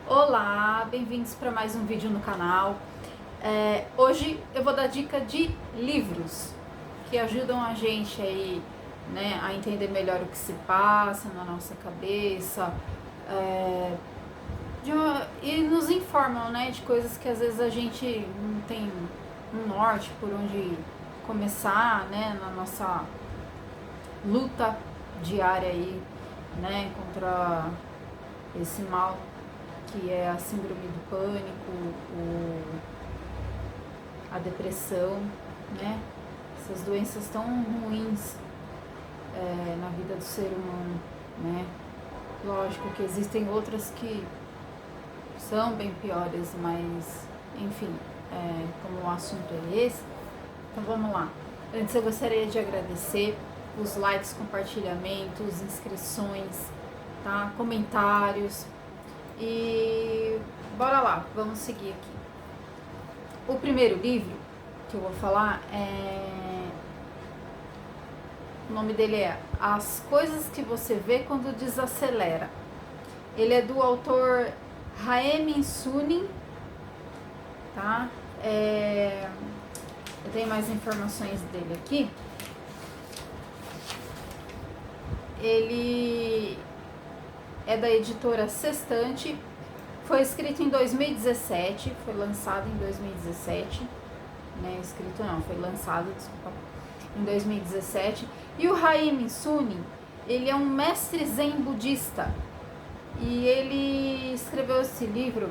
Olá, bem-vindos para mais um vídeo no canal. Hoje eu vou dar dica de livros que ajudam a gente aí, né, a entender melhor o que se passa na nossa cabeça, e nos informam, né, de coisas que às vezes a gente não tem um norte por onde começar, né, na nossa luta diária aí, né, contra esse mal que é a síndrome do pânico, a depressão, né? Essas doenças tão ruins na vida do ser humano, né? Lógico que existem outras que são bem piores, mas enfim, como o assunto é esse, então vamos lá. Antes eu gostaria de agradecer os likes, compartilhamentos, inscrições, tá? Comentários. E bora lá, vamos seguir aqui. O primeiro livro que eu vou falar o nome dele é As Coisas que Você Vê Quando Desacelera. Ele é do autor Haemin Sunim, tá? Eu tenho mais informações dele aqui. Ele é da editora Sextante, foi escrito em 2017, foi lançado em 2017, né, escrito não, foi lançado, desculpa, em 2017, e o Haemin Sunim, ele é um mestre zen budista, e ele escreveu esse livro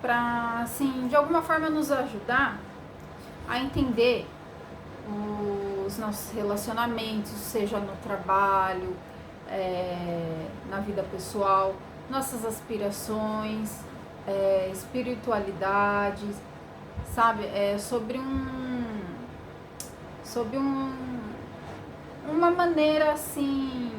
para, assim, de alguma forma nos ajudar a entender os nossos relacionamentos, seja no trabalho, na vida pessoal, nossas aspirações, espiritualidade, sabe? Sobre uma maneira assim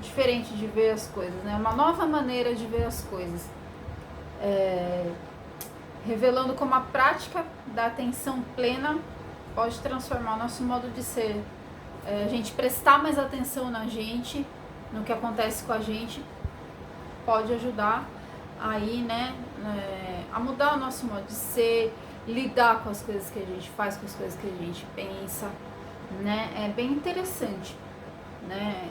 diferente de ver as coisas, né? Uma nova maneira de ver as coisas, revelando como a prática da atenção plena pode transformar o nosso modo de ser. A gente prestar mais atenção na gente, no que acontece com a gente, pode ajudar aí, né, a mudar o nosso modo de ser, lidar com as coisas que a gente faz, com as coisas que a gente pensa, né? É bem interessante, né,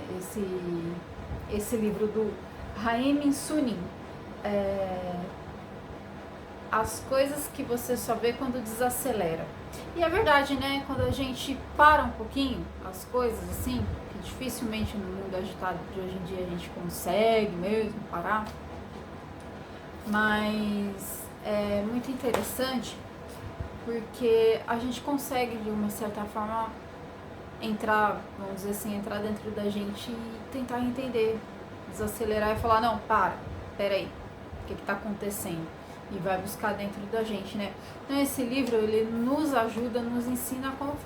esse livro do Haemin Sunim, As Coisas que Você Só Vê Quando Desacelera. E é verdade, né? Quando a gente para um pouquinho as coisas assim, que dificilmente no mundo agitado de hoje em dia a gente consegue mesmo parar, mas é muito interessante porque a gente consegue de uma certa forma entrar, vamos dizer assim, entrar dentro da gente e tentar entender, desacelerar e falar, não, peraí, o que está acontecendo? E vai buscar dentro da gente, né? Então esse livro, ele nos ajuda, nos ensina a como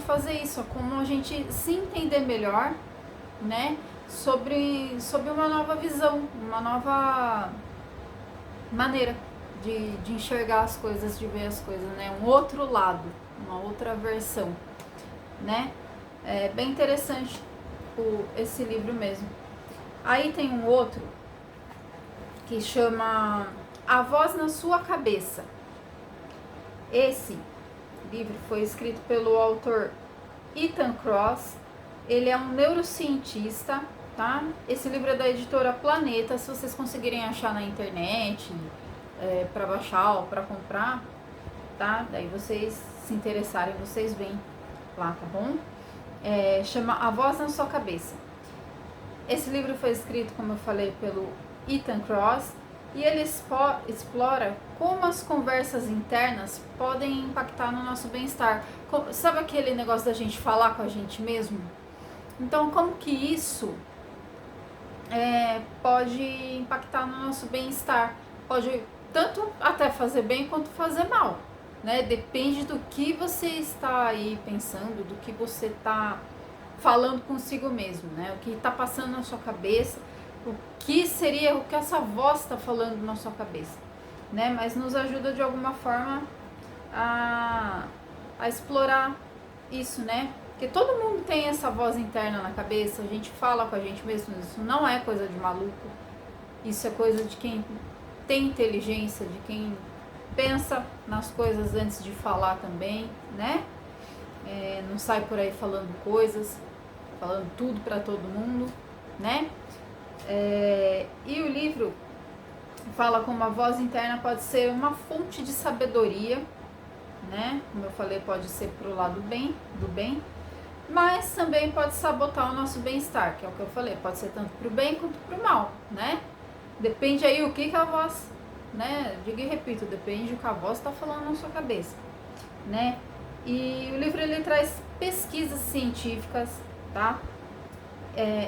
fazer isso, a como a gente se entender melhor, né? Sobre uma nova visão, uma nova maneira de enxergar as coisas, de ver as coisas, né? Um outro lado, uma outra versão, né? É bem interessante esse livro mesmo. Aí tem um outro que chama A Voz na Sua Cabeça. Esse livro foi escrito pelo autor Ethan Kross. Ele é um neurocientista, tá? Esse livro é da editora Planeta. Se vocês conseguirem achar na internet, para baixar ou para comprar, tá? Daí vocês se interessarem, vocês veem lá, tá bom? Chama A Voz na Sua Cabeça. Esse livro foi escrito, como eu falei, pelo Ethan Kross, e ele explora como as conversas internas podem impactar no nosso bem-estar. Sabe aquele negócio da gente falar com a gente mesmo? Então, como que isso pode impactar no nosso bem-estar? Pode tanto até fazer bem quanto fazer mal, né? Depende do que você está aí pensando, do que você está falando consigo mesmo, né? O que está passando na sua cabeça, o que essa voz está falando na sua cabeça, né? Mas nos ajuda de alguma forma a explorar isso, né? Porque todo mundo tem essa voz interna na cabeça, a gente fala com a gente mesmo, isso não é coisa de maluco, isso é coisa de quem tem inteligência, de quem pensa nas coisas antes de falar também, né? Não sai por aí falando coisas, falando tudo para todo mundo, né? E o livro fala como a voz interna pode ser uma fonte de sabedoria, né? Como eu falei, pode ser pro lado do bem, mas também pode sabotar o nosso bem-estar, que é o que eu falei, pode ser tanto pro bem quanto pro mal, né? Depende aí o que a voz, né? Digo e repito, depende do que a voz está falando na sua cabeça, né? E o livro ele traz pesquisas científicas, tá?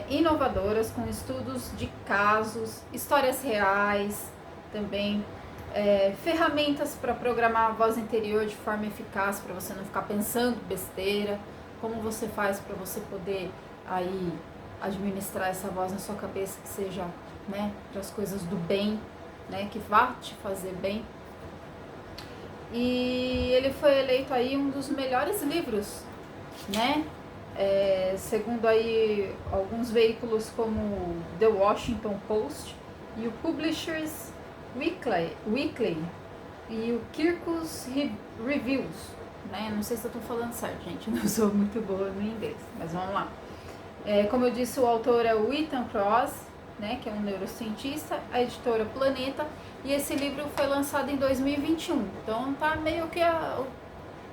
Inovadoras, com estudos de casos, histórias reais também, ferramentas para programar a voz interior de forma eficaz, para você não ficar pensando besteira, como você faz para você poder aí administrar essa voz na sua cabeça que seja, né, para as coisas do bem, né, que vá te fazer bem. E ele foi eleito aí um dos melhores livros, né, segundo aí alguns veículos como o The Washington Post e o Publishers Weekly e o Kirkus Reviews, né? Não sei se eu tô falando certo, gente, não sou muito boa no inglês, mas vamos lá. Como eu disse, o autor é o Ethan Kross, né, que é um neurocientista, a editora Planeta, e esse livro foi lançado em 2021, então tá meio que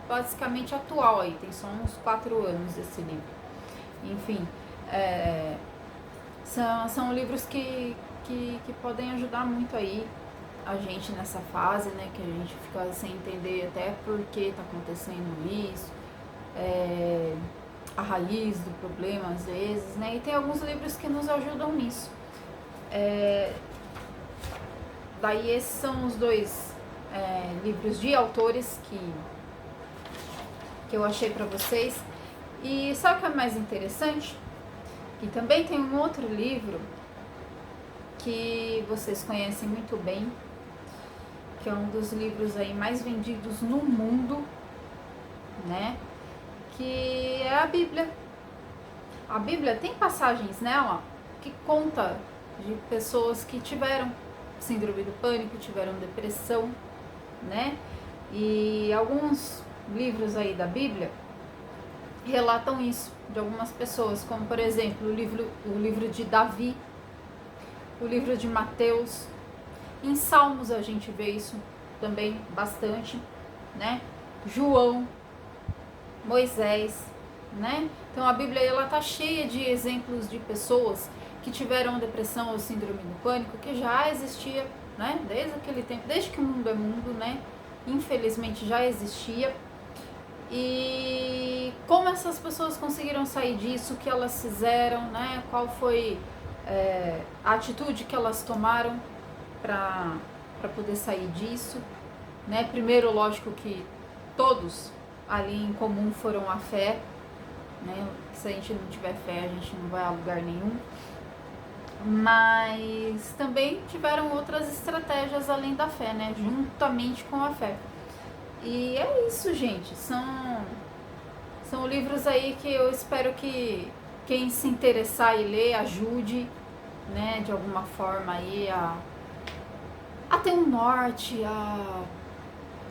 basicamente atual aí, tem só uns 4 anos esse livro. Enfim, são livros que podem ajudar muito aí a gente nessa fase, né, que a gente fica sem entender até por que tá acontecendo isso, a raiz do problema às vezes, né, e tem alguns livros que nos ajudam nisso. Daí esses são os dois livros de autores que eu achei pra vocês. E sabe o que é mais interessante? Que também tem um outro livro que vocês conhecem muito bem, que é um dos livros aí mais vendidos no mundo, né? Que é a Bíblia. A Bíblia tem passagens nela que conta de pessoas que tiveram síndrome do pânico, tiveram depressão, né? E alguns livros aí da Bíblia relatam isso de algumas pessoas, como por exemplo o livro de Davi, o livro de Mateus. Em Salmos a gente vê isso também bastante, né? João, Moisés, né? Então a Bíblia ela tá cheia de exemplos de pessoas que tiveram depressão ou síndrome do pânico, que já existia, né? Desde aquele tempo, desde que o mundo é mundo, né? Infelizmente já existia. E como essas pessoas conseguiram sair disso, o que elas fizeram, né? Qual foi a atitude que elas tomaram para poder sair disso, né? Primeiro, lógico que todos ali em comum foram a fé, né? Se a gente não tiver fé, a gente não vai a lugar nenhum. Mas também tiveram outras estratégias além da fé, né? Juntamente com a fé. E é isso, gente. São livros aí que eu espero que quem se interessar e ler ajude, né? De alguma forma aí a ter um norte, a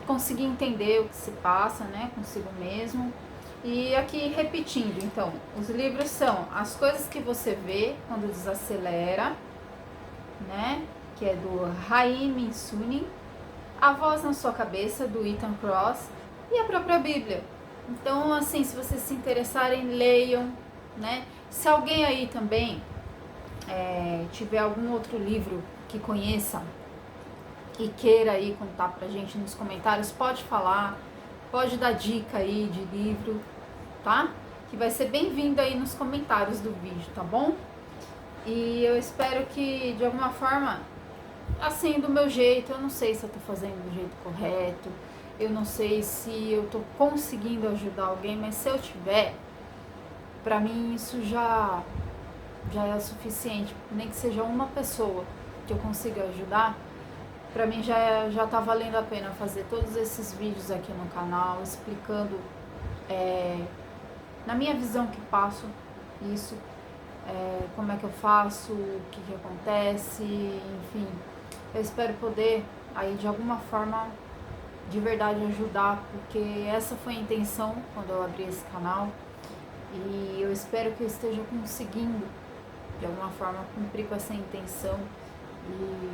conseguir entender o que se passa, né? Consigo mesmo. E aqui repetindo, então, os livros são As Coisas que Você Vê Quando Desacelera, né? Que é do Haim Minsunin, A Voz na Sua Cabeça, do Ethan Kross, e a própria Bíblia. Então, assim, se vocês se interessarem, leiam, né? Se alguém aí também tiver algum outro livro que conheça e queira aí contar pra gente nos comentários, pode falar, pode dar dica aí de livro, tá? Que vai ser bem-vindo aí nos comentários do vídeo, tá bom? E eu espero que, de alguma forma, assim, do meu jeito, eu não sei se eu tô fazendo do jeito correto, eu não sei se eu tô conseguindo ajudar alguém, mas se eu tiver, pra mim isso já é o suficiente, nem que seja uma pessoa que eu consiga ajudar. Pra mim já tá valendo a pena fazer todos esses vídeos aqui no canal, explicando na minha visão que passo isso, como é que eu faço, o que acontece, enfim. Eu espero poder aí de alguma forma de verdade ajudar, porque essa foi a intenção quando eu abri esse canal e eu espero que eu esteja conseguindo de alguma forma cumprir com essa intenção e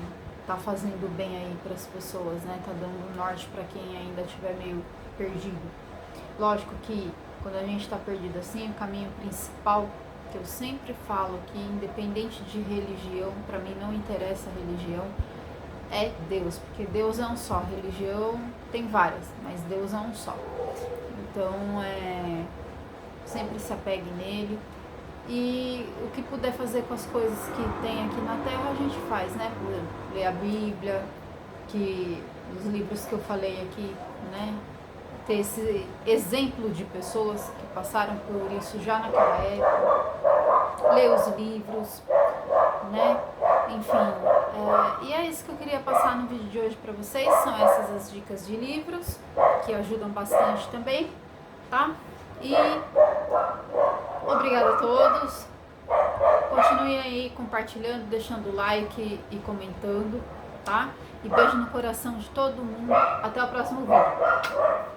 tá fazendo bem aí para as pessoas, né? Tá dando norte para quem ainda estiver meio perdido. Lógico que quando a gente tá perdido assim, o caminho principal que eu sempre falo que independente de religião, para mim não interessa a religião, é Deus, porque Deus é um só, religião tem várias, mas Deus é um só. Então, sempre se apegue nele e o que puder fazer com as coisas que tem aqui na Terra a gente faz, né? Por exemplo, ler a Bíblia, que os livros que eu falei aqui, né? Ter esse exemplo de pessoas que passaram por isso já naquela época, ler os livros, né? Enfim, e é isso que eu queria passar no vídeo de hoje para vocês. São essas as dicas de livros que ajudam bastante também, tá? E obrigada a todos. Continue aí compartilhando, deixando like e comentando, tá? E beijo no coração de todo mundo. Até o próximo vídeo.